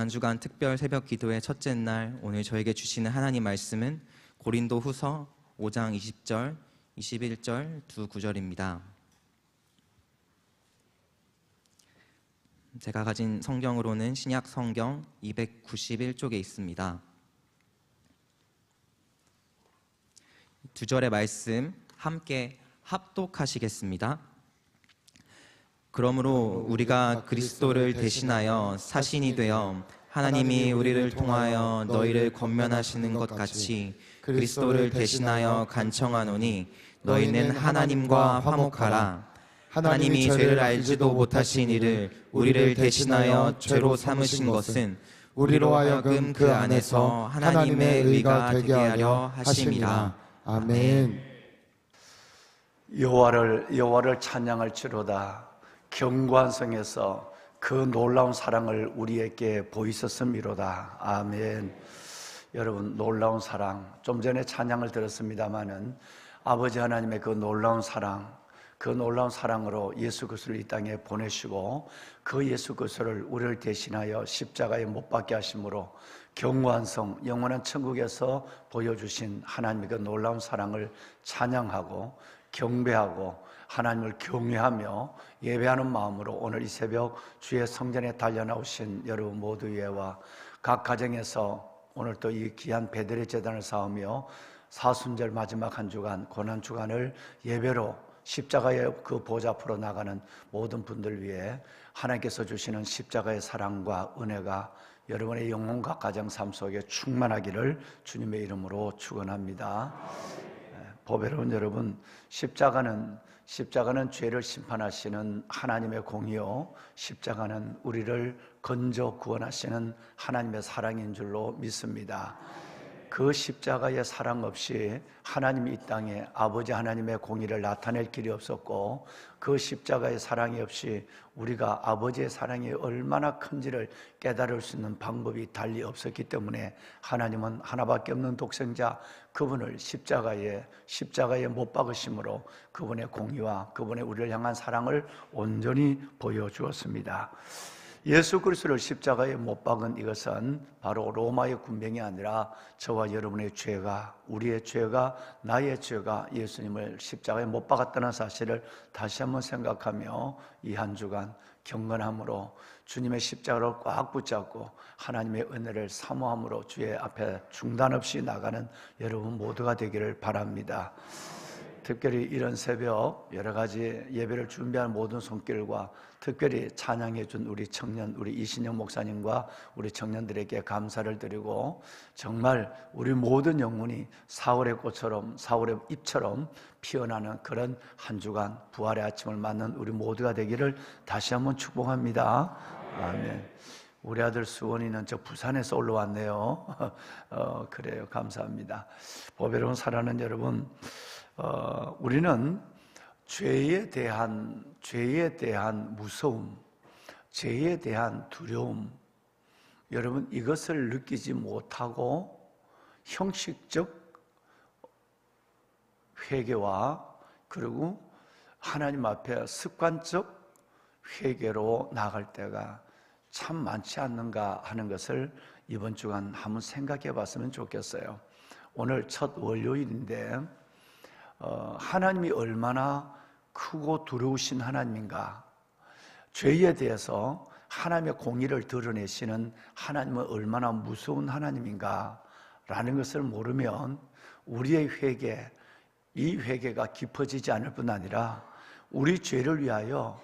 한 주간 특별 새벽 기도의 첫째 날, 오늘 저에게 주시는 하나님 말씀은 고린도 후서 5장 20절, 21절 두 구절입니다. 제가 가진 성경으로는 신약 성경 291쪽에 있습니다. 두 절의 말씀 함께 합독하시겠습니다. 그러므로 우리가 그리스도를 대신하여 사신이 되어 하나님이 우리를 통하여 너희를 권면하시는 것 같이 그리스도를 대신하여 간청하노니 너희는 하나님과 화목하라. 하나님이 죄를 알지도 못하신 이를 우리를 대신하여 죄로 삼으신 것은 우리로 하여금 그 안에서 하나님의 의가 되게 하려 하심이라. 아멘. 여호와를 찬양할지로다. 견고한 성에서 그 놀라운 사랑을 우리에게 보이셨음이로다. 아멘. 여러분, 놀라운 사랑, 좀 전에 찬양을 들었습니다마는 아버지 하나님의 그 놀라운 사랑, 그 놀라운 사랑으로 예수 그리스도를 이 땅에 보내시고 그 예수 그리스도를 우리를 대신하여 십자가에 못 박게 하심으로 견고한 성, 영원한 천국에서 보여주신 하나님의 그 놀라운 사랑을 찬양하고 경배하고 하나님을 경외하며 예배하는 마음으로 오늘 이 새벽 주의 성전에 달려나오신 여러분 모두 위에와 각 가정에서 오늘 또 이 귀한 베델의 제단을 쌓으며 사순절 마지막 한 주간, 고난 주간을 예배로 십자가의 그 보좌 앞으로 나가는 모든 분들 위해 하나님께서 주시는 십자가의 사랑과 은혜가 여러분의 영혼과 가정 삶 속에 충만하기를 주님의 이름으로 축원합니다. 보배로운 여러분, 십자가는 죄를 심판하시는 하나님의 공이요, 십자가는 우리를 건져 구원하시는 하나님의 사랑인 줄로 믿습니다. 그 십자가의 사랑 없이 하나님이 이 땅에 아버지 하나님의 공의를 나타낼 길이 없었고, 그 십자가의 사랑이 없이 우리가 아버지의 사랑이 얼마나 큰지를 깨달을 수 있는 방법이 달리 없었기 때문에 하나님은 하나밖에 없는 독생자 그분을 십자가에 못 박으심으로 그분의 공의와 그분의 우리를 향한 사랑을 온전히 보여주었습니다. 예수 그리스도를 십자가에 못 박은 이것은 바로 로마의 군병이 아니라 저와 여러분의 죄가, 우리의 죄가, 나의 죄가 예수님을 십자가에 못 박았다는 사실을 다시 한번 생각하며 이 한 주간 경건함으로 주님의 십자가를 꽉 붙잡고 하나님의 은혜를 사모함으로 주의 앞에 중단 없이 나가는 여러분 모두가 되기를 바랍니다. 특별히 이런 새벽 여러 가지 예배를 준비한 모든 손길과 특별히 찬양해 준 우리 청년, 우리 이신영 목사님과 우리 청년들에게 감사를 드리고, 정말 우리 모든 영혼이 사월의 꽃처럼, 사월의 잎처럼 피어나는 그런 한 주간 부활의 아침을 맞는 우리 모두가 되기를 다시 한번 축복합니다. 아멘. 우리 아들 수원이는 저 부산에서 올라왔네요. 그래요. 감사합니다. 보배로운 사랑하는 여러분, 우리는 죄에 대한 무서움, 죄에 대한 두려움, 여러분 이것을 느끼지 못하고 형식적 회개와 그리고 하나님 앞에 습관적 회개로 나갈 때가 참 많지 않는가 하는 것을 이번 주간 한번 생각해 봤으면 좋겠어요. 오늘 첫 월요일인데 하나님이 얼마나 크고 두려우신 하나님인가, 죄에 대해서 하나님의 공의를 드러내시는 하나님은 얼마나 무서운 하나님인가 라는 것을 모르면 우리의 회개, 이 회개가 깊어지지 않을 뿐 아니라 우리 죄를 위하여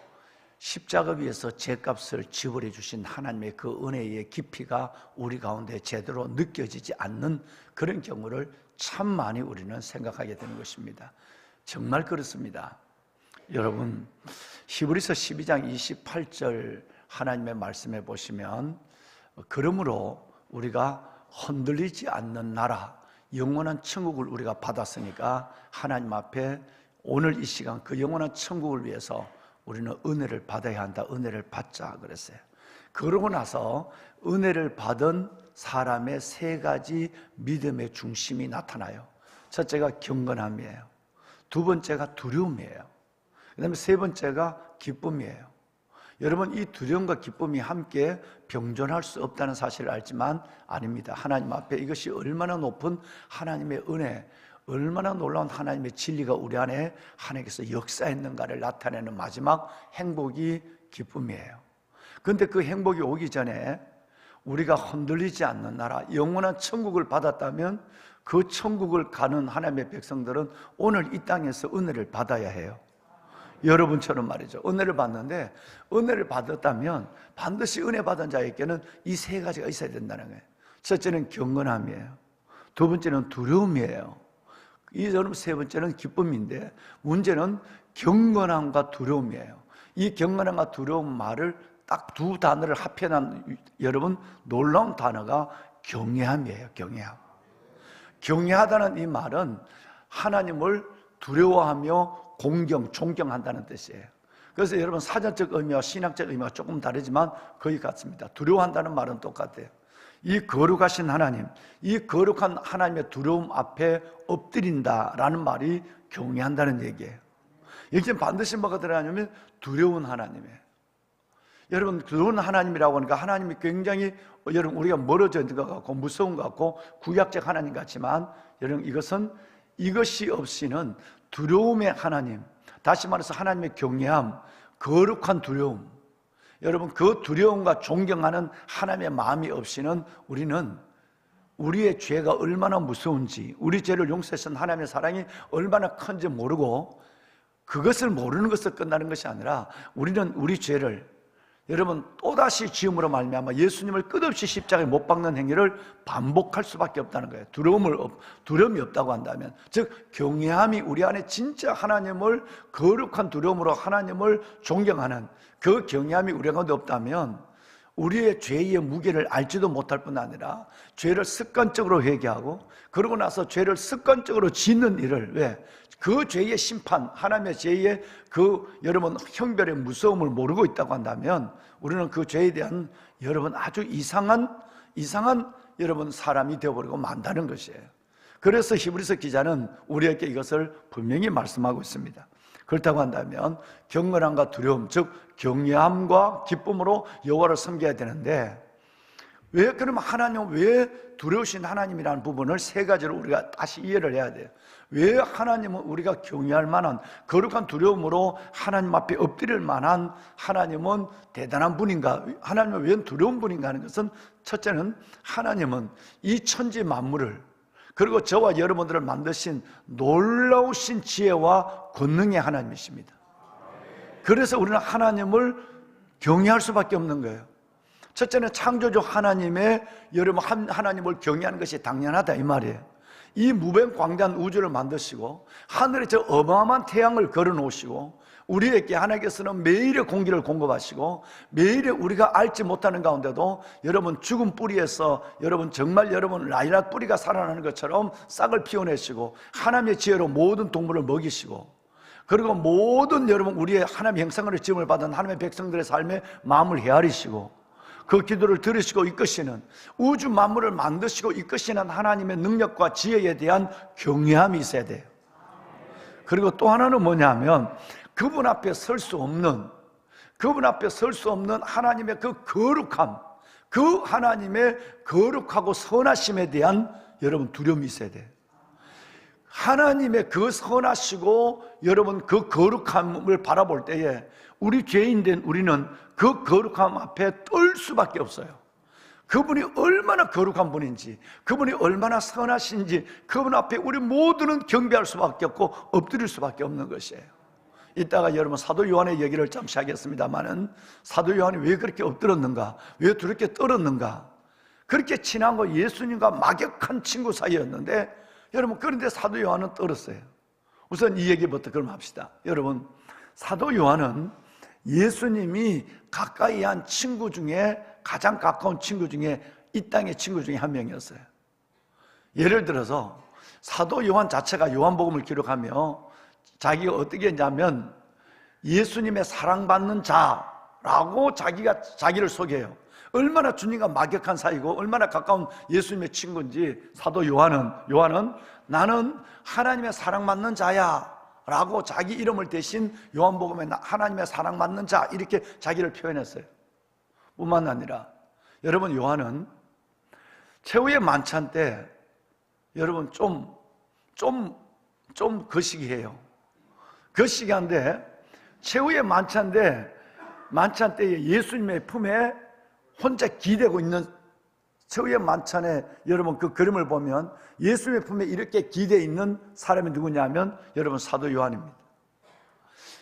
십자가 위에서 죄값을 지불해 주신 하나님의 그 은혜의 깊이가 우리 가운데 제대로 느껴지지 않는 그런 경우를 참 많이 우리는 생각하게 되는 것입니다. 정말 그렇습니다. 여러분, 히브리서 12장 28절 하나님의 말씀에 보시면, 그러므로 우리가 흔들리지 않는 나라, 영원한 천국을 우리가 받았으니까 하나님 앞에 오늘 이 시간 그 영원한 천국을 위해서 우리는 은혜를 받아야 한다. 은혜를 받자 그랬어요. 그러고 나서 은혜를 받은 사람의 세 가지 믿음의 중심이 나타나요. 첫째가 경건함이에요. 두 번째가 두려움이에요. 그 다음에 세 번째가 기쁨이에요. 여러분, 이 두려움과 기쁨이 함께 병존할 수 없다는 사실을 알지만 아닙니다. 하나님 앞에 이것이 얼마나 높은 하나님의 은혜, 얼마나 놀라운 하나님의 진리가 우리 안에 하나님께서 역사했는가를 나타내는 마지막 행복이 기쁨이에요. 그런데 그 행복이 오기 전에 우리가 흔들리지 않는 나라, 영원한 천국을 받았다면 그 천국을 가는 하나님의 백성들은 오늘 이 땅에서 은혜를 받아야 해요. 여러분처럼 말이죠. 은혜를 받는데, 은혜를 받았다면 반드시 은혜 받은 자에게는 이 세 가지가 있어야 된다는 거예요. 첫째는 경건함이에요. 두 번째는 두려움이에요. 여러분, 세 번째는 기쁨인데, 문제는 경건함과 두려움이에요. 이 경건함과 두려움 말을 딱 두 단어를 합해놓은 여러분 놀라운 단어가 경외함이에요. 경외함. 경외하다는 이 말은 하나님을 두려워하며 공경, 존경한다는 뜻이에요. 그래서 여러분, 사전적 의미와 신학적 의미가 조금 다르지만 거의 같습니다. 두려워한다는 말은 똑같아요. 이 거룩하신 하나님, 이 거룩한 하나님의 두려움 앞에 엎드린다라는 말이 경외한다는 얘기예요. 여기 반드시 뭐가 들어가냐면 두려운 하나님이에요. 여러분, 두려운 하나님이라고 하니까 하나님이 굉장히 여러분 우리가 멀어져 있는 것 같고 무서운 것 같고 구약적 하나님 같지만, 여러분 이것이 없이는 두려움의 하나님, 다시 말해서 하나님의 경외함, 거룩한 두려움, 여러분 그 두려움과 존경하는 하나님의 마음이 없이는 우리는 우리의 죄가 얼마나 무서운지, 우리 죄를 용서하신 하나님의 사랑이 얼마나 큰지 모르고, 그것을 모르는 것을 끝나는 것이 아니라 우리는 우리 죄를 여러분 또다시 지음으로 말미암아 예수님을 끝없이 십자가에 못 박는 행위를 반복할 수밖에 없다는 거예요. 두려움이 없다고 한다면, 즉 경외함이 우리 안에 진짜 하나님을 거룩한 두려움으로 하나님을 존경하는 그 경외함이 우리 가운데 없다면 우리의 죄의 무게를 알지도 못할 뿐 아니라 죄를 습관적으로 회개하고 그러고 나서 죄를 습관적으로 짓는 일을, 왜? 그 죄의 심판, 하나님의 죄의 그 여러분 형별의 무서움을 모르고 있다고 한다면 우리는 그 죄에 대한 여러분 아주 이상한 여러분 사람이 되어버리고 만다는 것이에요. 그래서 히브리서 기자는 우리에게 이것을 분명히 말씀하고 있습니다. 그렇다고 한다면 경건함과 두려움, 즉 경외함과 기쁨으로 여호와를 섬겨야 되는데, 왜 그러면 하나님은 왜 두려우신 하나님이라는 부분을 세 가지로 우리가 다시 이해를 해야 돼요. 왜 하나님은 우리가 경외할 만한 거룩한 두려움으로 하나님 앞에 엎드릴 만한 하나님은 대단한 분인가, 하나님은 왜 두려운 분인가 하는 것은, 첫째는 하나님은 이 천지 만물을 그리고 저와 여러분들을 만드신 놀라우신 지혜와 권능의 하나님이십니다. 그래서 우리는 하나님을 경외할 수밖에 없는 거예요. 첫째는 창조주 하나님의 여러분 하나님을 경외하는 것이 당연하다 이 말이에요. 이 무변광대한 우주를 만드시고 하늘에 저 어마어마한 태양을 걸어 놓으시고 우리에게 하나님께서는 매일의 공기를 공급하시고 매일의 우리가 알지 못하는 가운데도 여러분 죽은 뿌리에서 여러분 정말 여러분 라일락 뿌리가 살아나는 것처럼 싹을 피워내시고 하나님의 지혜로 모든 동물을 먹이시고, 그리고 모든 여러분 우리의 하나님의 형상으로 지음을 받은 하나님의 백성들의 삶에 마음을 헤아리시고 그 기도를 들으시고 이끄시는, 우주 만물을 만드시고 이끄시는 하나님의 능력과 지혜에 대한 경외함이 있어야 돼요. 그리고 또 하나는 뭐냐면 그분 앞에 설 수 없는 하나님의 그 거룩함, 그 하나님의 거룩하고 선하심에 대한 여러분 두려움이 있어야 돼요. 하나님의 그 선하시고 여러분 그 거룩함을 바라볼 때에 우리 죄인된 우리는 그 거룩함 앞에 떨 수밖에 없어요. 그분이 얼마나 거룩한 분인지, 그분이 얼마나 선하신지 그분 앞에 우리 모두는 경배할 수밖에 없고 엎드릴 수밖에 없는 것이에요. 이따가 여러분 사도 요한의 얘기를 잠시 하겠습니다만은, 사도 요한이 왜 그렇게 엎드렸는가, 왜 그렇게 떨었는가, 그렇게 친하고 예수님과 막역한 친구 사이였는데, 여러분 그런데 사도 요한은 떨었어요. 우선 이 얘기부터 그럼 합시다. 여러분, 사도 요한은 예수님이 가까이 한 친구 중에 가장 가까운 친구 중에 이 땅의 친구 중에 한 명이었어요. 예를 들어서 사도 요한 자체가 요한복음을 기록하며 자기가 어떻게 했냐면 예수님의 사랑받는 자라고 자기를 소개해요. 얼마나 주님과 막역한 사이고 얼마나 가까운 예수님의 친구인지 사도 요한은 나는 하나님의 사랑받는 자야 라고 자기 이름을 대신 요한복음에 하나님의 사랑받는 자 이렇게 자기를 표현했어요. 뿐만 아니라 여러분, 요한은 최후의 만찬 때 여러분 좀 거시기해요. 거시기한데 최후의 만찬 때에 예수님의 품에 혼자 기대고 있는 최후의 만찬에 여러분 그 그림을 보면 예수님의 품에 이렇게 기대 있는 사람이 누구냐면 여러분 사도 요한입니다.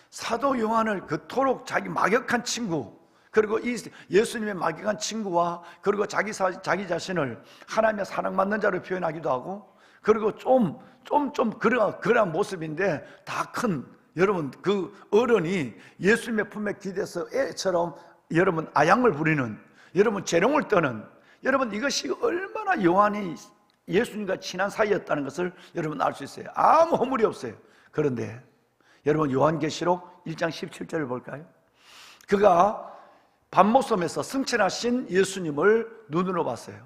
사도 요한을 그토록 자기 막역한 친구, 그리고 이 예수님의 막역한 친구와 그리고 자기 자신을 하나님의 사랑받는 자로 표현하기도 하고, 그리고 좀 그러한 모습인데 다 큰 여러분 그 어른이 예수님의 품에 기대서 애처럼 여러분 아양을 부리는, 여러분 재롱을 떠는, 여러분 이것이 얼마나 요한이 예수님과 친한 사이였다는 것을 여러분 알 수 있어요. 아무 허물이 없어요. 그런데 여러분 요한계시록 1장 17절을 볼까요? 그가 밤모섬에서 승천하신 예수님을 눈으로 봤어요.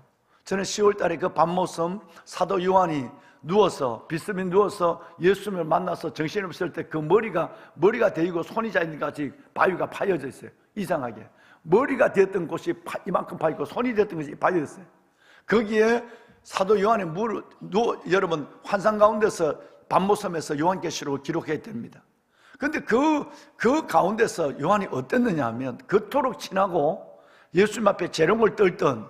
저는 10월 달에 그 밤모섬 사도 요한이 누워서 비스듬히 누워서 예수님을 만나서 정신없을 때 그 머리가 데이고 손이 자있는 같이 바위가 파여져 있어요. 이상하게 머리가 되었던 곳이 이만큼 파있고 손이 되었던 것이 파여졌어요. 거기에 사도 요한이 여러분 환상 가운데서 밤모섬에서 요한계시록을 기록했답니다. 그런데 그 가운데서 요한이 어땠느냐 하면 그토록 친하고 예수님 앞에 재롱을 떨던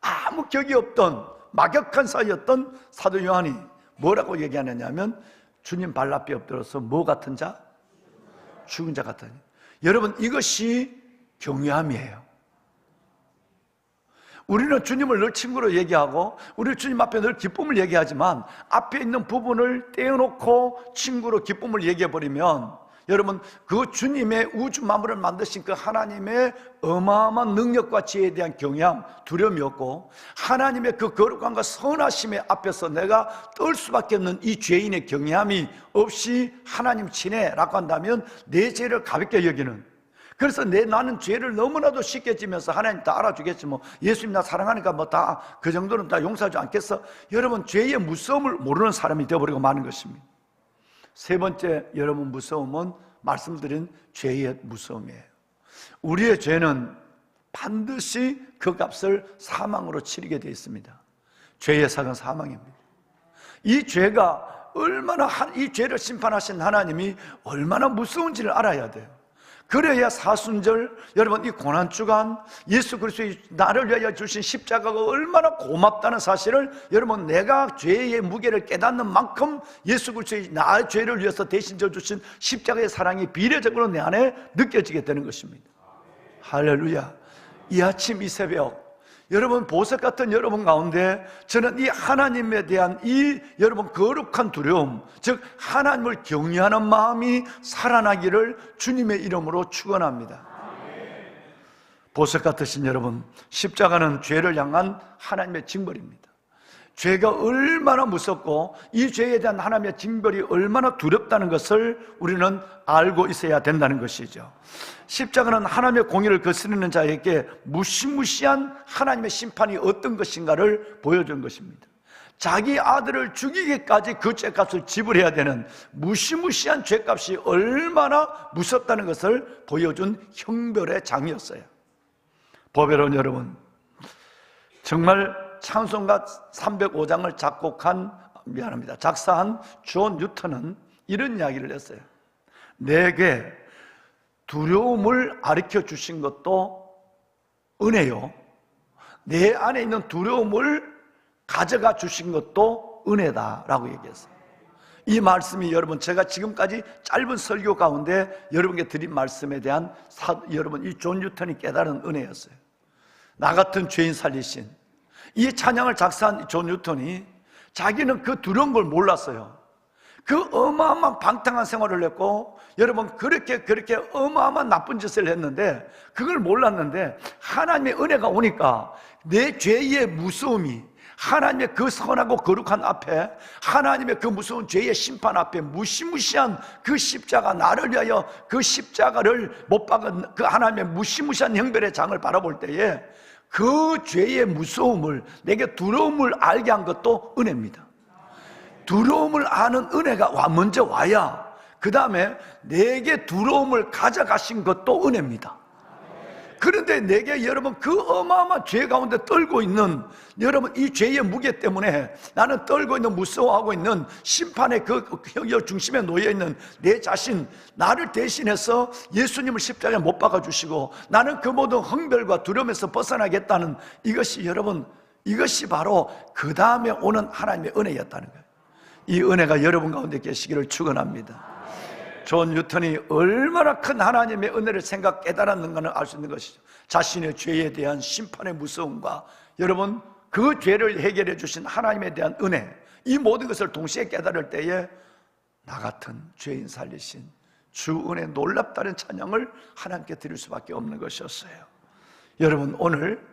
아무 격이 없던 막역한 사이였던 사도 요한이 뭐라고 얘기하느냐 하면 주님 발 앞에 엎드려서 뭐 같은 자? 죽은 자 같으니. 여러분 이것이 경외함이에요. 우리는 주님을 늘 친구로 얘기하고 우리 주님 앞에 늘 기쁨을 얘기하지만 앞에 있는 부분을 떼어놓고 친구로 기쁨을 얘기해버리면 여러분 그 주님의 우주 만물을 만드신 그 하나님의 어마어마한 능력과 지혜에 대한 경외함, 두려움이 없고 하나님의 그 거룩함과 선하심의 앞에서 내가 떨 수밖에 없는 이 죄인의 경외함이 없이 하나님 친해라고 한다면 내 죄를 가볍게 여기는, 그래서 나는 죄를 너무나도 쉽게 지면서 하나님 다 알아주겠지 뭐 예수님 나 사랑하니까 뭐 다 그 정도는 다 용서하지 않겠어. 여러분 죄의 무서움을 모르는 사람이 되어버리고 마는 것입니다. 세 번째 여러분 무서움은 말씀드린 죄의 무서움이에요. 우리의 죄는 반드시 그 값을 사망으로 치르게 되어 있습니다. 죄의 삭은 사망입니다. 이 죄가 이 죄를 심판하신 하나님이 얼마나 무서운지를 알아야 돼요. 그래야 사순절 여러분 이 고난주간 예수 그리스도의 나를 위하여 주신 십자가가 얼마나 고맙다는 사실을 여러분 내가 죄의 무게를 깨닫는 만큼 예수 그리스도의 나의 죄를 위해서 대신 져주신 십자가의 사랑이 비례적으로 내 안에 느껴지게 되는 것입니다. 할렐루야. 이 아침 이 새벽 여러분 보석 같은 여러분 가운데 저는 이 하나님에 대한 이 여러분 거룩한 두려움, 즉 하나님을 경외하는 마음이 살아나기를 주님의 이름으로 축원합니다. 보석 같으신 여러분, 십자가는 죄를 향한 하나님의 징벌입니다. 죄가 얼마나 무섭고 이 죄에 대한 하나님의 징벌이 얼마나 두렵다는 것을 우리는 알고 있어야 된다는 것이죠. 십자가는 하나님의 공의를 거스르는 자에게 무시무시한 하나님의 심판이 어떤 것인가를 보여준 것입니다. 자기 아들을 죽이기까지 그 죄값을 지불해야 되는 무시무시한 죄값이 얼마나 무섭다는 것을 보여준 형벌의 장이었어요. 보배로운 여러분, 정말 찬송가 305장을 작사한 존 뉴턴은 이런 이야기를 했어요. 내게 두려움을 가르쳐 주신 것도 은혜요, 내 안에 있는 두려움을 가져가 주신 것도 은혜다라고 얘기했어요. 이 말씀이 여러분 제가 지금까지 짧은 설교 가운데 여러분께 드린 말씀에 대한 여러분 이 존 뉴턴이 깨달은 은혜였어요. 나 같은 죄인 살리신 이 찬양을 작사한 존 뉴턴이 자기는 그 두려운 걸 몰랐어요. 그 어마어마한 방탕한 생활을 했고 여러분 그렇게 어마어마한 나쁜 짓을 했는데 그걸 몰랐는데 하나님의 은혜가 오니까 내 죄의 무서움이 하나님의 그 선하고 거룩한 앞에 하나님의 그 무서운 죄의 심판 앞에 무시무시한 그 십자가, 나를 위하여 그 십자가를 못 박은 그 하나님의 무시무시한 형벌의 장을 바라볼 때에 그 죄의 무서움을, 내게 두려움을 알게 한 것도 은혜입니다. 두려움을 아는 은혜가 먼저 와야 그 다음에 내게 두려움을 가져가신 것도 은혜입니다. 그런데 내게 여러분 그 어마어마한 죄 가운데 떨고 있는 여러분 이 죄의 무게 때문에 나는 떨고 있는 무서워하고 있는 심판의 그 중심에 놓여 있는 내 자신, 나를 대신해서 예수님을 십자가에 못 박아 주시고 나는 그 모든 흥별과 두려움에서 벗어나겠다는 이것이 여러분, 이것이 바로 그 다음에 오는 하나님의 은혜였다는 거예요. 이 은혜가 여러분 가운데 계시기를 축원합니다. 존 뉴턴이 얼마나 큰 하나님의 은혜를 깨달았는가를 알 수 있는 것이죠. 자신의 죄에 대한 심판의 무서움과 여러분 그 죄를 해결해 주신 하나님에 대한 은혜, 이 모든 것을 동시에 깨달을 때에 나 같은 죄인 살리신 주 은혜 놀랍다는 찬양을 하나님께 드릴 수밖에 없는 것이었어요. 여러분 오늘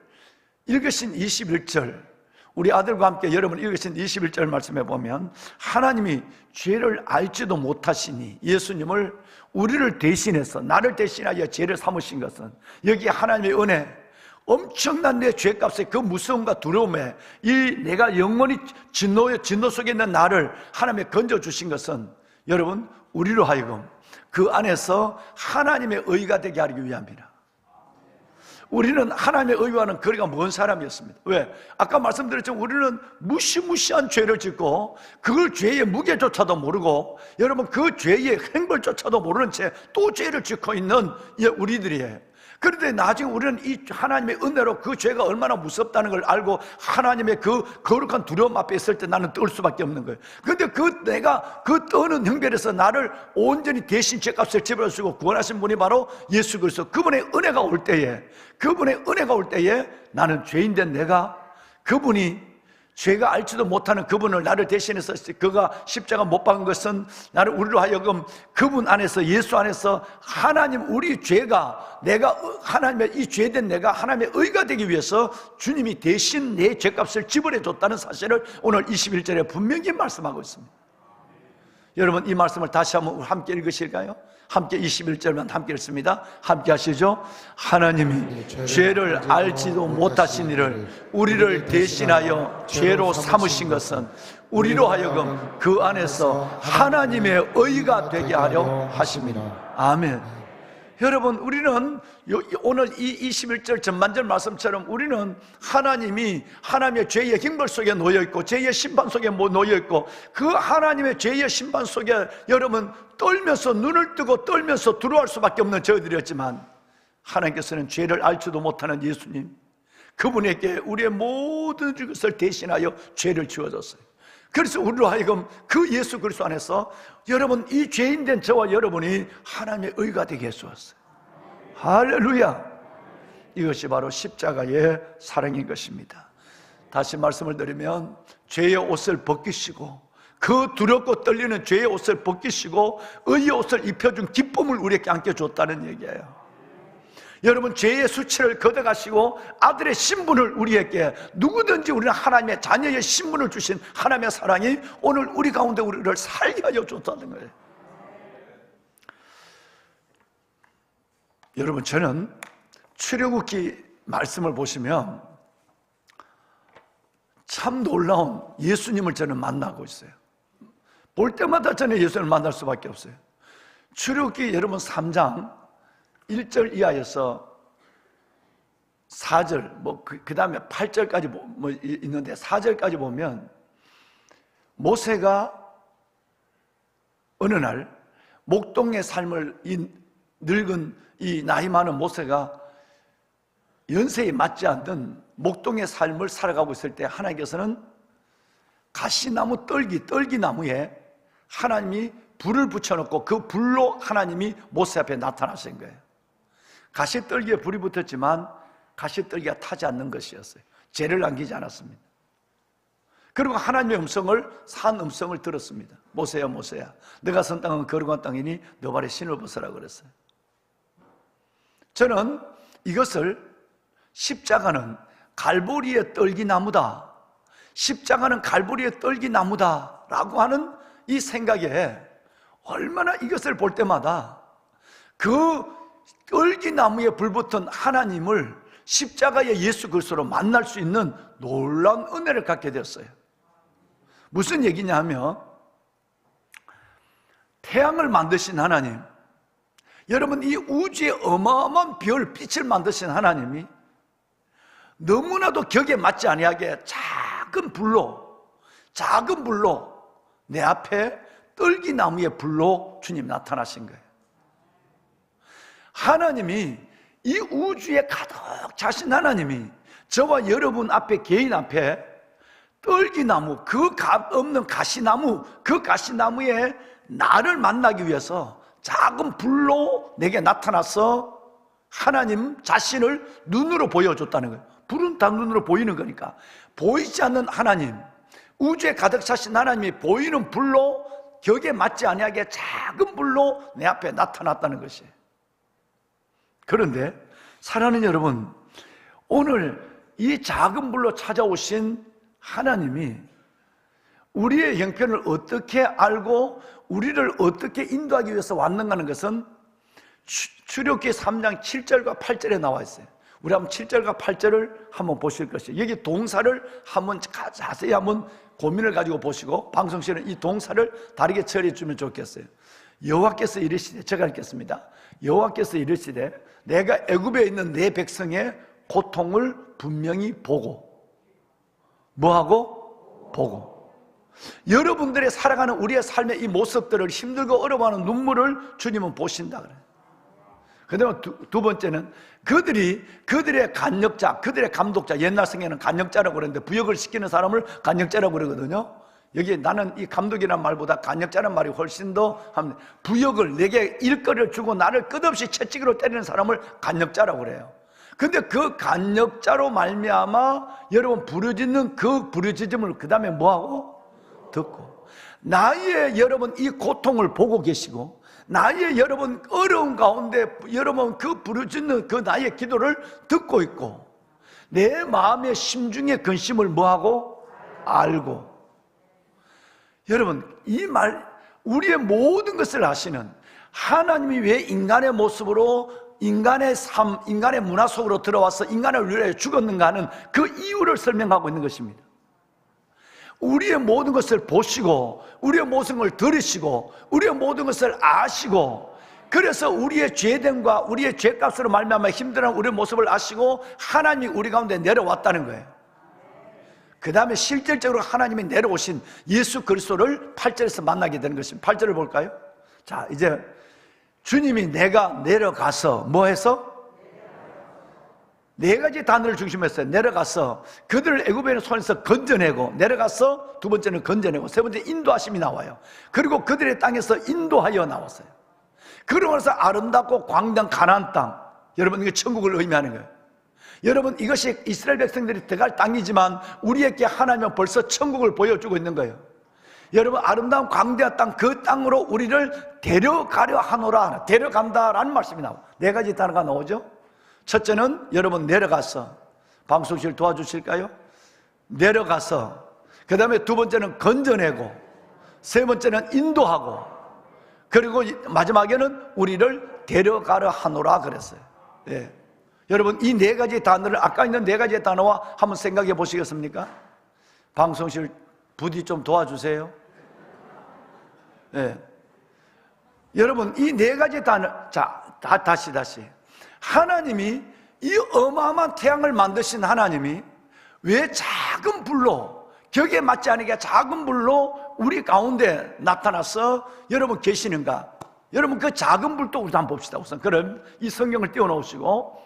읽으신 21절, 우리 아들과 함께 여러분 읽으신 21절 말씀해 보면 하나님이 죄를 알지도 못하시니 예수님을 우리를 대신해서 나를 대신하여 죄를 삼으신 것은 여기 하나님의 은혜, 엄청난 내 죄값의 그 무서움과 두려움에 이 내가 영원히 진노 속에 있는 나를 하나님이 건져주신 것은 여러분 우리로 하여금 그 안에서 하나님의 의가 되게 하기 위함이라. 우리는 하나님의 의와는 거리가 먼 사람이었습니다. 왜? 아까 말씀드렸지만 우리는 무시무시한 죄를 짓고 그 죄의 무게조차도 모르고 여러분 그 죄의 행벌조차도 모르는 채 또 죄를 짓고 있는 우리들이에요. 그런데 나중에 우리는 이 하나님의 은혜로 그 죄가 얼마나 무섭다는 걸 알고 하나님의 그 거룩한 두려움 앞에 있을 때 나는 떨 수밖에 없는 거예요. 그런데 내가 그 떠는 형별에서 나를 온전히 대신 죄값을 지불하시고 구원하신 분이 바로 예수 그리스도, 그분의 은혜가 올 때에 나는 죄인된 내가 그분이 죄가 알지도 못하는 그분을 나를 대신해서 그가 십자가 못 박은 것은 나를 우리로 하여금 그분 안에서 예수 안에서 하나님 우리 죄가 내가 하나님의 이 죄된 내가 하나님의 의가 되기 위해서 주님이 대신 내 죄값을 지불해 줬다는 사실을 오늘 21절에 분명히 말씀하고 있습니다. 여러분 이 말씀을 다시 한번 함께 읽으실까요? 함께 21절만 함께 읽습니다. 함께 하시죠. 하나님이 죄를 알지도 못하신 이를 우리를 대신하여 죄로 삼으신 것은 우리로 하여금 그 안에서 하나님의 의가 되게 하려 하십니다. 아멘. 여러분 우리는 오늘 이 21절 전반절 말씀처럼 우리는 하나님의 죄의 형벌 속에 놓여있고 죄의 심판 속에 놓여있고 그 하나님의 죄의 심판 속에 여러분 떨면서 눈을 뜨고 떨면서 들어갈 수밖에 없는 저희들이었지만 하나님께서는 죄를 알지도 못하는 예수님, 그분에게 우리의 모든 것을 대신하여 죄를 지워줬어요. 그래서 우리로 하여금 그 예수 그리스도 안에서 여러분 이 죄인된 저와 여러분이 하나님의 의가 되게 해주었어요. 할렐루야. 이것이 바로 십자가의 사랑인 것입니다. 다시 말씀을 드리면 죄의 옷을 벗기시고 그 두렵고 떨리는 죄의 옷을 벗기시고 의의 옷을 입혀준 기쁨을 우리에게 안겨줬다는 얘기예요. 여러분 죄의 수치를 걷어가시고 아들의 신분을 우리에게, 누구든지 우리는 하나님의 자녀의 신분을 주신 하나님의 사랑이 오늘 우리 가운데 우리를 살게 하여 줬다는 거예요. 여러분 저는 출애굽기 말씀을 보시면 참 놀라운 예수님을 저는 만나고 있어요. 볼 때마다 저는 예수님을 만날 수밖에 없어요. 출애굽기 여러분 3장 1절 이하에서 4절, 그 다음에 8절까지 있는데 4절까지 보면 모세가 어느 날 목동의 삶을 늙은 이 나이 많은 모세가 연세에 맞지 않던 목동의 삶을 살아가고 있을 때 하나님께서는 가시나무 떨기나무에 하나님이 불을 붙여놓고 그 불로 하나님이 모세 앞에 나타나신 거예요. 가시떨기에 불이 붙었지만 가시떨기가 타지 않는 것이었어요. 죄를 남기지 않았습니다. 그리고 하나님의 산 음성을 들었습니다. 모세야 모세야, 너가 선 땅은 거룩한 땅이니 너 발에 신을 벗으라 그랬어요. 저는 이것을 십자가는 갈보리의 떨기나무다, 십자가는 갈보리의 떨기나무다라고 하는 이 생각에 얼마나 이것을 볼 때마다 그 떨기나무에 불붙은 하나님을 십자가의 예수 그리스도로 만날 수 있는 놀라운 은혜를 갖게 되었어요. 무슨 얘기냐 하면 태양을 만드신 하나님, 여러분 이 우주의 어마어마한 별, 빛을 만드신 하나님이 너무나도 격에 맞지 아니하게 작은 불로 내 앞에 떨기나무의 불로 주님 나타나신 거예요. 하나님이 이 우주에 가득 차신 하나님이 저와 여러분 앞에, 개인 앞에 떨기나무, 그 값 없는 가시나무, 그 가시나무에 나를 만나기 위해서 작은 불로 내게 나타나서 하나님 자신을 눈으로 보여줬다는 거예요. 불은 다 눈으로 보이는 거니까. 보이지 않는 하나님, 우주에 가득 차신 하나님이 보이는 불로, 격에 맞지 아니하게 작은 불로 내 앞에 나타났다는 것이에요. 그런데 사랑하는 여러분, 오늘 이 작은 불로 찾아오신 하나님이 우리의 형편을 어떻게 알고 우리를 어떻게 인도하기 위해서 왔는가 하는 것은 출애굽기 3장 7절과 8절에 나와 있어요. 우리 한번 7절과 8절을 한번 보실 것이에요. 여기 동사를 한번 자세히 한번 고민을 가지고 보시고 방송실은 이 동사를 다르게 처리해 주면 좋겠어요. 여호와께서 이르시되, 제가 읽겠습니다. 여호와께서 이르시되 내가 애굽에 있는 내 백성의 고통을 분명히 보고, 뭐하고? 보고. 여러분들의 살아가는 우리의 삶의 이 모습들을, 힘들고 어려워하는 눈물을 주님은 보신다 그래요. 그 다음에 두 번째는 그들의 간역자, 그들의 감독자, 옛날 성경에는 간역자라고 그러는데 부역을 시키는 사람을 간역자라고 그러거든요. 여기 나는 이 감독이라는 말보다 간역자라는 말이 훨씬 더 합니다. 부역을, 내게 일거리를 주고 나를 끝없이 채찍으로 때리는 사람을 간역자라고 그래요. 근데 그 간역자로 말미암아 여러분 부르짖는 그 부르짖음을 그 다음에 뭐하고? 듣고. 나의 여러분 이 고통을 보고 계시고, 나의 여러분 어려운 가운데 여러분 그 부르짖는 그 나의 기도를 듣고 있고, 내 마음의 심중의 근심을 뭐하고? 알고. 여러분 이 말, 우리의 모든 것을 아시는 하나님이 왜 인간의 모습으로 인간의 삶, 인간의 문화 속으로 들어와서 인간을 위해 죽었는가 하는 그 이유를 설명하고 있는 것입니다. 우리의 모든 것을 보시고, 우리의 모든 것을 들으시고, 우리의 모든 것을 아시고, 그래서 우리의 죄됨과 우리의 죄값으로 말미암아 힘들어하는 우리의 모습을 아시고 하나님이 우리 가운데 내려왔다는 거예요. 그 다음에 실질적으로 하나님이 내려오신 예수 그리스도를 8절에서 만나게 되는 것입니다. 8절을 볼까요? 자, 이제 주님이 내가 내려가서 뭐 해서? 네 가지 단어를 중심으로 했어요. 내려가서 그들을 애굽의 손에서 건져내고, 내려가서 두 번째는 건져내고, 세 번째 인도하심이 나와요. 그리고 그들의 땅에서 인도하여 나왔어요. 그러고 나서 아름답고 광대한 가나안 땅, 여러분 이게 천국을 의미하는 거예요. 여러분 이것이 이스라엘 백성들이 들어갈 땅이지만 우리에게 하나님은 벌써 천국을 보여주고 있는 거예요. 여러분 아름다운 광대한 땅, 그 땅으로 우리를 데려가려 하노라, 데려간다라는 말씀이 나와요. 네 가지 단어가 나오죠. 첫째는 여러분 내려가서, 방송실 도와주실까요? 내려가서, 그 다음에 두 번째는 건져내고, 세 번째는 인도하고, 그리고 마지막에는 우리를 데려가려 하노라 그랬어요. 예. 여러분 이 네 가지 단어를, 아까 있는 네 가지 단어와 한번 생각해 보시겠습니까? 방송실 부디 좀 도와주세요. 예. 여러분 이 네 가지 단어, 자, 다시 하나님이 이 어마어마한 태양을 만드신 하나님이 왜 작은 불로, 격에 맞지 않게 작은 불로 우리 가운데 나타나서 여러분 계시는가? 여러분 그 작은 불도 우리 한번 봅시다. 우선 그럼 이 성경을 띄워놓으시고,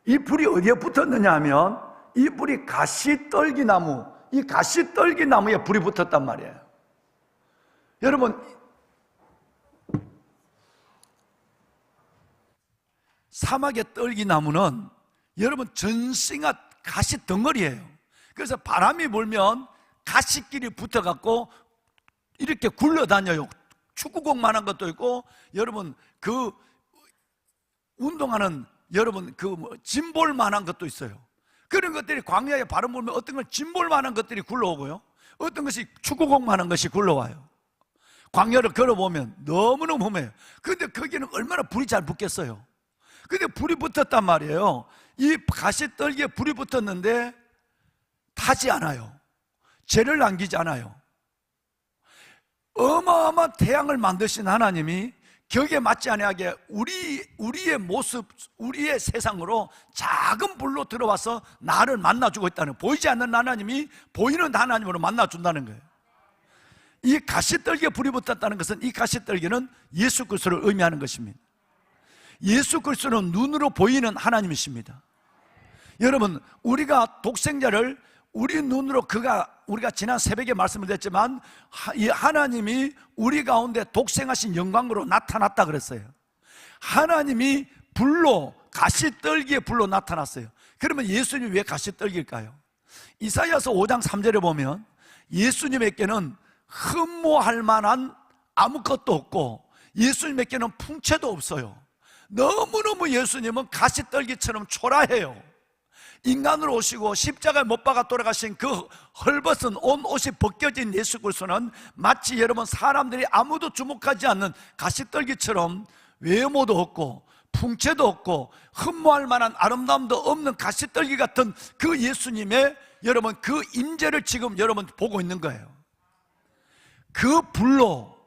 이 불이 어디에 붙었느냐 하면 이 불이 가시떨기나무, 이 가시떨기나무에 불이 붙었단 말이에요. 여러분 사막의 떨기나무는 여러분 전생아 가시 덩어리예요. 그래서 바람이 불면 가시끼리 붙어갖고 이렇게 굴러다녀요. 축구공만한 것도 있고, 여러분 그 운동하는 여러분 그 짐볼만한 것도 있어요. 그런 것들이 광야에 바람 불면 어떤 건 짐볼만한 것들이 굴러오고요, 어떤 것이 축구공만한 것이 굴러와요. 광야를 걸어보면 너무너무 험해요. 근데 거기는 얼마나 불이 잘 붙겠어요. 근데 불이 붙었단 말이에요. 이 가시떨기에 불이 붙었는데 타지 않아요. 죄를 남기지 않아요. 어마어마한 태양을 만드신 하나님이 격에 맞지 아니하게 우리의 모습, 우리의 세상으로 작은 불로 들어와서 나를 만나주고 있다는, 보이지 않는 하나님이 보이는 하나님으로 만나준다는 거예요. 이 가시떨기에 불이 붙었다는 것은, 이 가시떨기는 예수 그리스도를 의미하는 것입니다. 예수 그리스도는 눈으로 보이는 하나님이십니다. 여러분, 우리가 독생자를 우리 눈으로, 우리가 지난 새벽에 말씀을 드렸지만, 이 하나님이 우리 가운데 독생하신 영광으로 나타났다 그랬어요. 하나님이 불로, 가시떨기의 불로 나타났어요. 그러면 예수님이 왜 가시떨기일까요? 이사야서 5장 3절에 보면 예수님에게는 흠모할 만한 아무것도 없고 예수님에게는 풍채도 없어요. 너무너무 예수님은 가시떨기처럼 초라해요. 인간으로 오시고 십자가에 못 박아 돌아가신 그 헐벗은 온 옷이 벗겨진 예수 그리스도는 마치 여러분 사람들이 아무도 주목하지 않는 가시떨기처럼 외모도 없고 풍채도 없고 흠모할 만한 아름다움도 없는 가시떨기 같은 그 예수님의 여러분 그 임재를 지금 여러분 보고 있는 거예요. 그 불로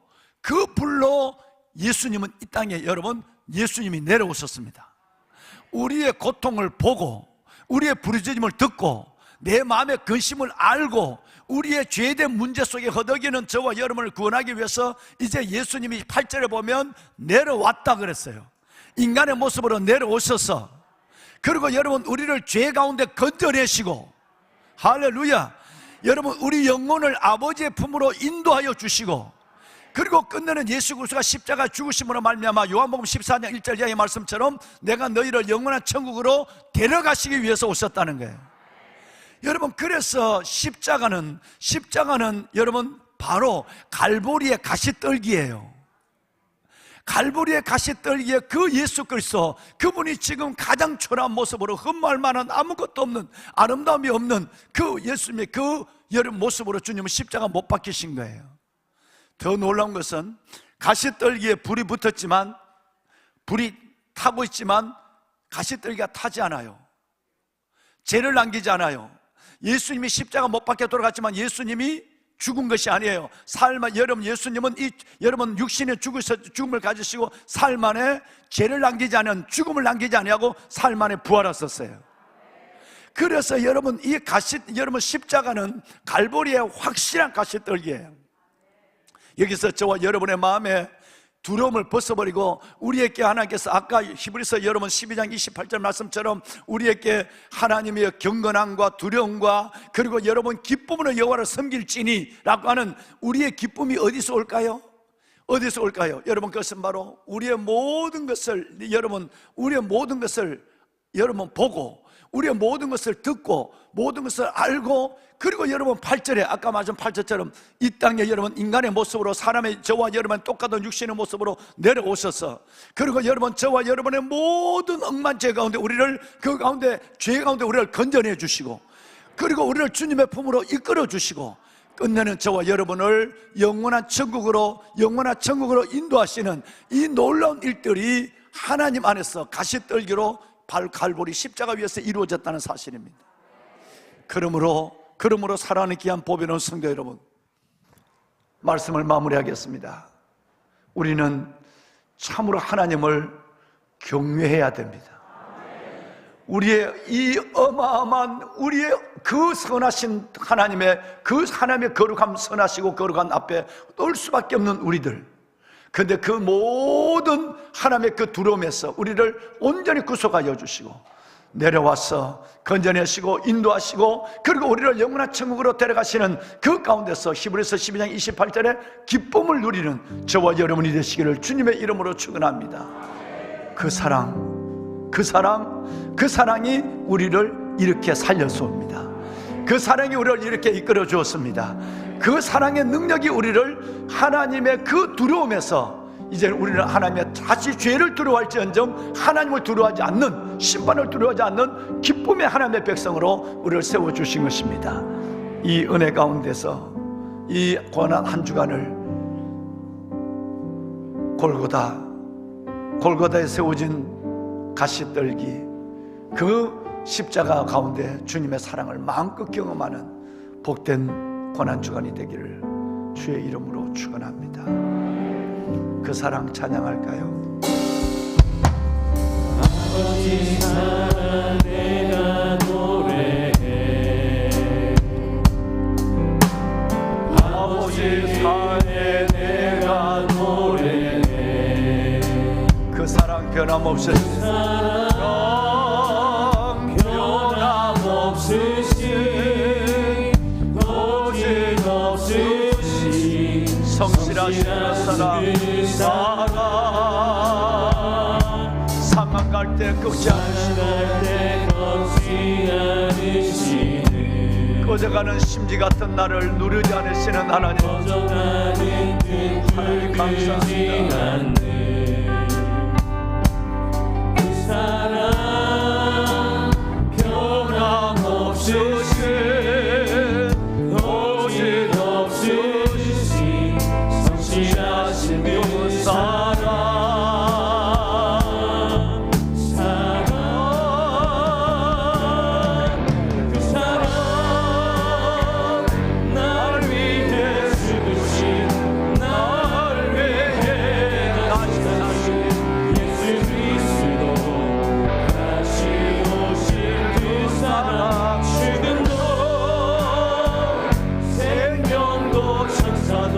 예수님은 이 땅에 여러분 예수님이 내려오셨습니다. 우리의 고통을 보고 우리의 부르짖음을 듣고 내 마음의 근심을 알고 우리의 죄된 문제 속에 허덕이는 저와 여러분을 구원하기 위해서 이제 예수님이 8절에 보면 내려왔다 그랬어요. 인간의 모습으로 내려오셔서, 그리고 여러분 우리를 죄 가운데 건져내시고, 할렐루야, 여러분 우리 영혼을 아버지의 품으로 인도하여 주시고, 그리고 끝내는 예수 그리스도가 십자가 죽으심으로 말미암아 요한복음 14장 1절 이하의 말씀처럼 내가 너희를 영원한 천국으로 데려가시기 위해서 오셨다는 거예요. 여러분, 그래서 십자가는 여러분 바로 갈보리의 가시떨기예요. 갈보리의 가시떨기에 그 예수 그리스도, 그분이 지금 가장 초라한 모습으로 흠모할 만한 아무것도 없는, 아름다움이 없는 그 예수님의 그 여러분 모습으로 주님은 십자가 못 박히신 거예요. 더 놀라운 것은 가시떨기에 불이 붙었지만, 불이 타고 있지만 가시떨기가 타지 않아요. 죄를 남기지 않아요. 예수님이 십자가 못 박혀 돌아갔지만 예수님이 죽은 것이 아니에요. 여러분 예수님은 여러분 육신의 죽음을 가지시고 삶 안에 죄를 남기지 않은, 죽음을 남기지 아니하고 삶 안에 부활하셨어요. 그래서 여러분 여러분 십자가는 갈보리의 확실한 가시떨기예요. 여기서 저와 여러분의 마음에 두려움을 벗어버리고 우리에게 하나님께서 아까 히브리서 여러분 12장 28절 말씀처럼 우리에게 하나님의 경건함과 두려움과 그리고 여러분 기쁨으로 여호와를 섬길지니 라고 하는 우리의 기쁨이 어디서 올까요? 어디서 올까요? 여러분, 그것은 바로 우리의 모든 것을 여러분 보고 우리의 모든 것을 듣고 모든 것을 알고, 그리고 여러분 8절에 아까 말씀 8절처럼 이 땅에 여러분 인간의 모습으로 사람의 저와 여러분 똑같은 육신의 모습으로 내려오셔서, 그리고 여러분 저와 여러분의 모든 억만 죄 가운데 우리를 그 가운데 죄 가운데 우리를 건져내 주시고, 그리고 우리를 주님의 품으로 이끌어 주시고, 끝내는 저와 여러분을 영원한 천국으로 인도하시는 이 놀라운 일들이 하나님 안에서 가시떨기로 갈보리 십자가 위에서 이루어졌다는 사실입니다. 그러므로 사랑하는 귀한 보배로운 성도 여러분, 말씀을 마무리하겠습니다. 우리는 참으로 하나님을 경외해야 됩니다. 우리의 이 어마어마한 우리의 그 선하신 하나님의 거룩함, 선하시고 거룩한 앞에 떨 수밖에 없는 우리들, 그런데 그 모든 하나님의 그 두려움에서 우리를 온전히 구속하여 주시고 내려와서 건져내시고 인도하시고, 그리고 우리를 영원한 천국으로 데려가시는 그 가운데서 히브리서 12장 28절에 기쁨을 누리는 저와 여러분이 되시기를 주님의 이름으로 축원합니다. 그 사랑이 우리를 이렇게 살려주옵니다. 그 사랑이 우리를 이렇게 이끌어 주었습니다. 그 사랑의 능력이 우리를 하나님의 그 두려움에서 이제 우리는 하나님의 다시 죄를 두려워할지언정 하나님을 두려워하지 않는, 심판을 두려워하지 않는 기쁨의 하나님의 백성으로 우리를 세워주신 것입니다. 이 은혜 가운데서 이 고난 한 주간을 골고다에 세워진 가시떨기 그 십자가 가운데 주님의 사랑을 마음껏 경험하는 복된 고난 주간이 되기를 주의 이름으로 축원합니다. 그 사랑 찬양할까요? 아버지 사랑 내가 노래해 아버지 사랑에 내가 노래해 그 사랑 변함없이 성실하신 그 사랑 상한 갈 때 꺾지 않으시고 꺼져가는 심지 같은 나를 누르지 않으시는 하나님 감사합니다. 그 사랑 변함없으신 성실하신 그 사랑 날 위해 죽으신 날 위해 다시 예수 그리스도 다시 오실 그 사랑 죽음도 생명도 천사도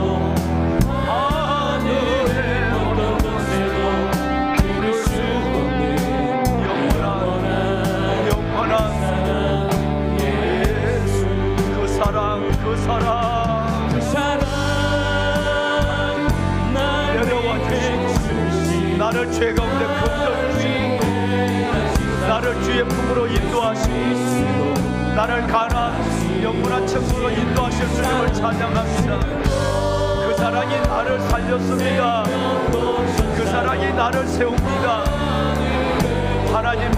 나를 죄 가운데 건져주시고 나를 주의 품으로 인도하시고 나를 가난 영원한 천국으로 인도하실 주님을 찬양합니다. 그 사랑이 나를 살렸습니다. 그 사랑이 나를 세웁니다. 하나님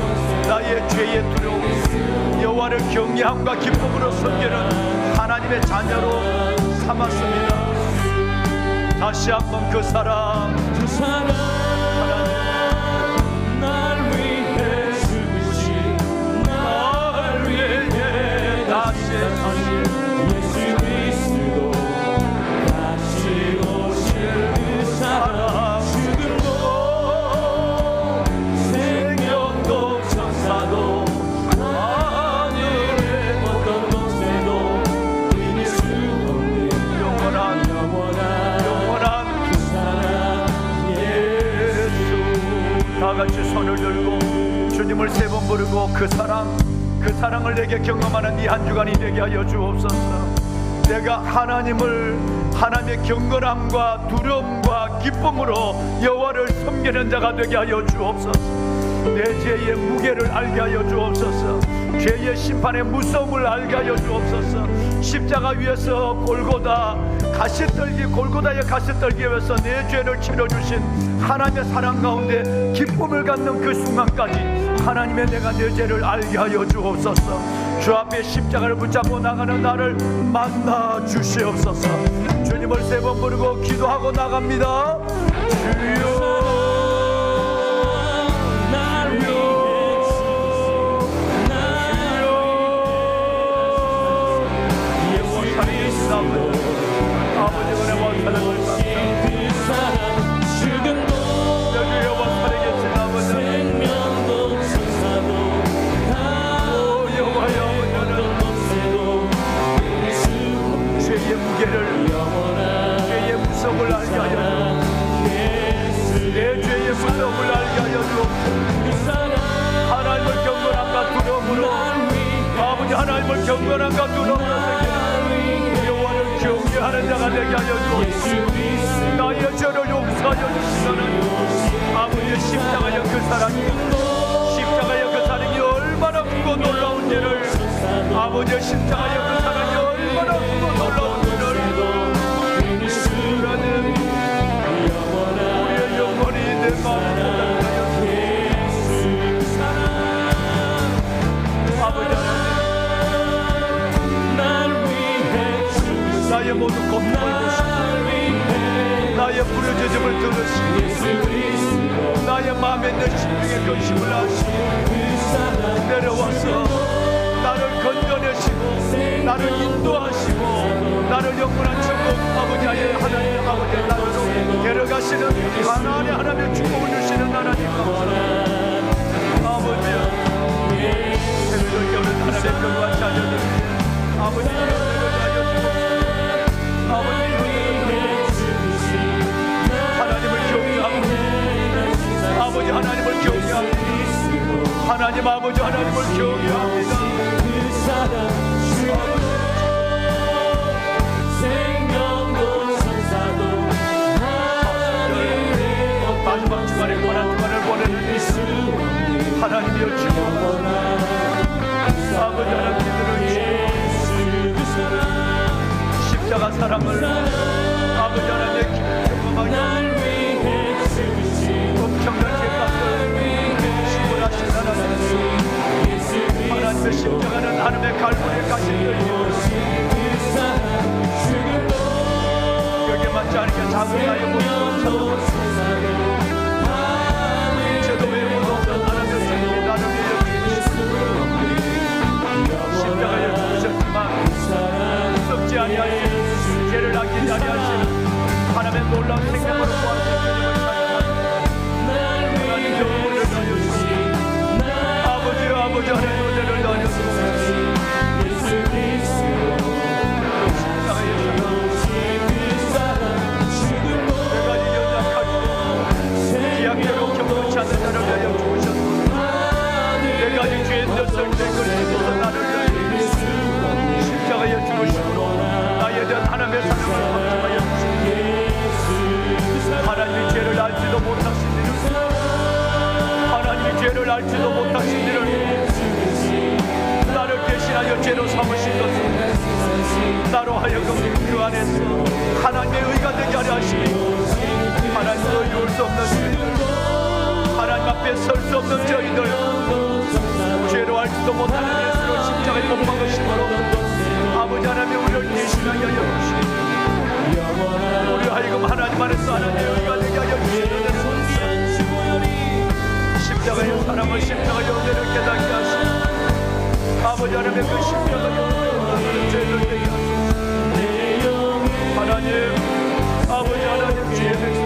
나의 죄의 두려움 여호와를 경외함과 기쁨으로 섬기는 하나님의 자녀로 삼았습니다. 다시 한번 그 사랑 날 위해 죽으신 날 위해 다시 예수 그리스도 다시 오실 그 사랑 죽음도 생명도 천사도 하늘의 어떤 곳에도 이길 수 없는 영원한 다 같이 손을 들고 주님을 세 번 부르고 그 사랑을 내게 경험하는 이 한 주간이 되게 하여 주옵소서. 내가 하나님의 경건함과 두려움과 기쁨으로 여호와를 섬기는 자가 되게 하여 주옵소서. 내 죄의 무게를 알게 하여 주옵소서. 죄의 심판의 무서움을 알게 하여 주옵소서. 십자가 위에서 골고다의 가시떨기에서 내 죄를 치러주신 하나님의 사랑 가운데 기쁨을 갖는 그 순간까지 하나님의 내가 내 죄를 알게 하여 주옵소서. 주 앞에 십자가를 붙잡고 나가는 나를 만나 주시옵소서. 주님을 세 번 부르고 기도하고 나갑니다. 주여 아버지 은혜 원하는 죽음도 생명도 천사도 여호와여 죄의 무게를 죄의 무서움을 알게 하여 내 죄의 무서움을 알게 하여 주옵소서. 하나님을 경건함과 두려움으로 아버지 하나님을 경건함과 두려움으로 여호와를 경외하는 자가 되게 하여 주옵소서. 나의 죄를 용서하여 주시는 아버지의 십자가의 그 사랑이 얼마나 크고 놀라운 일을 아버지의 십자가의 그 사랑이 얼마나 크고 놀라운 일을 우리의 영혼이 내 마음에 아버지 나의 모든 고통을 보시고 나의 부르짖음을 들으시고 나의 마음에 있는 심령의 근심을 하시고 내려와서 나를 건져내시고 나를 인도하시고 나를 영원한 천국 아버지 하나님 아버지 나라로 데려가시는 가나안의 하나님의 축복을 주시는 하나님 아버지 새벽을 깨우는 하나님의 평강 자녀들 아버지 하여 주옵소서 아버지 하나님을 경외합니다 아버지 하나님을 경외합니다 하나님 아버지 하나님을 경외합니다 생명도 천사도 마지막 주간에 고난 주간을 보내는 하나님이여 주여 아버지 하나님들을 십자가 사랑을 아버지 하나님의 경험하게 엄청난 죄값을 지불하신 하나님 하나님의 십자가는 하나님의 갈보리에 가신 여기에 맞지 않게 작은 나의 모습을 저도 외모도 없는 하나님의 생명이 나를 위해 십자가에 죽으셨지만 썩지 아니하시는 죄를 아끼지 아니하시는 하나님의 놀라운 생명으로 구하시는 하나님 영혼을 다하여주시고 아버지 하나님 은혜를 다하여주시고 기약대로 경건치 않는 나를 위하여 죽으셨다 내가 이 죄의 녀석을 그리스도서 나를 위하여 십자가에 죽으시고 나에 대한 하나님의 사랑을 감정하여 주시고 하나님의 죄를 알지도 못하신 이를 하나님의 죄를 알지도 못하신 이를 나를 대신하여 죄로 삼으신 것을 나로 하여금 그 안에서 하나님의 의가 되게 하려 하시니 하나님도 이룰 수 없는 저희들 하나님 앞에 설 수 없는 저희들 죄로 알지도 못하는 예수로 십자가에 못 박으심으로 아버지 하나님이 우리를 대신하여 여기시니 우리 하여금 하나님 안에서 하나님의 의가 되게 하여 주시는 십자가의 사랑을 십자가의 은혜를 깨닫게 하시니 아버지 하나님의 그 십자가의 은혜를 죄를 되게 하시니 하나님 아버지 하나님 주의 백성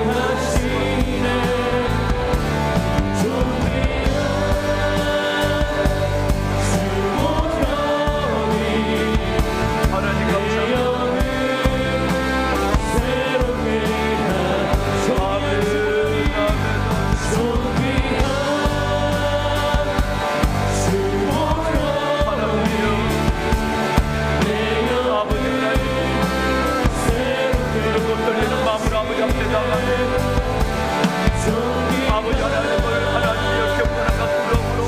하나님 감사합니다 아버지 하나님을 하나님의 경건한 부름으로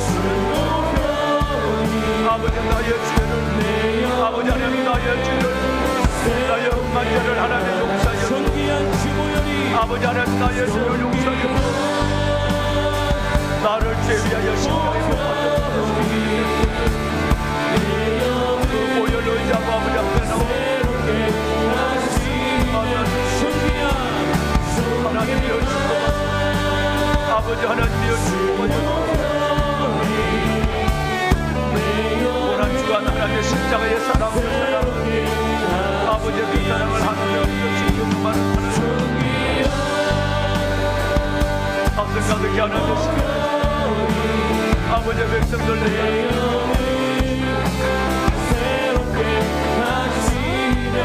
아버지 나의 죄를 아버지 하나님 나의 죄를 나의 흠한 죄를 하나님 용서하여 아버지 하나님 나의 죄를 용서하여 나를 죄위하여 십자가에 못 박으소서 그 보혈로 의지하고 아버지 앞에 나오고 하나님이여 주옵소서 아버지 하나님이여 주옵소서 고난 주간 하나님의 십자가의 사랑을 아버지의 그 사랑을 하늘에 지금 많은 하나님 가슴 가득히 하나님의 십자가 아버지의 백성들 내게 새롭게 하시네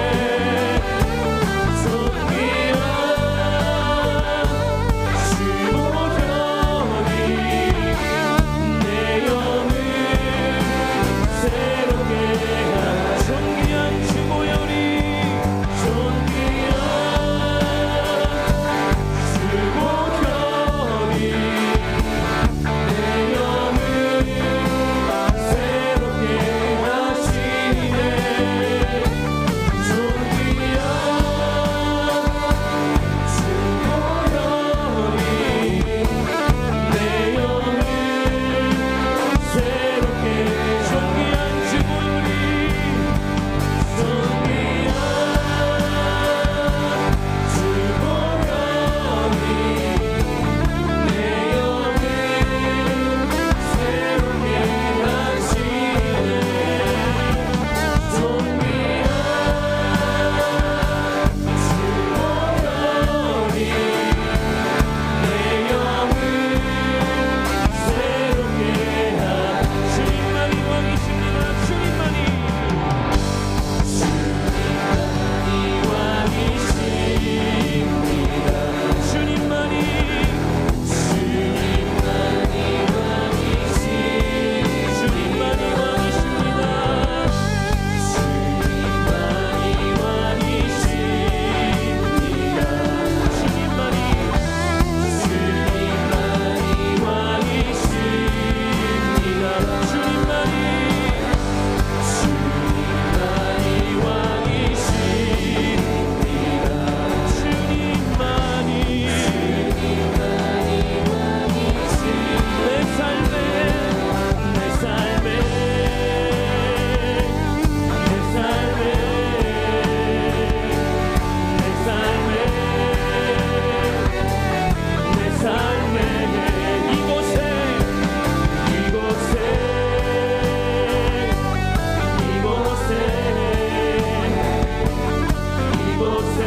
이곳에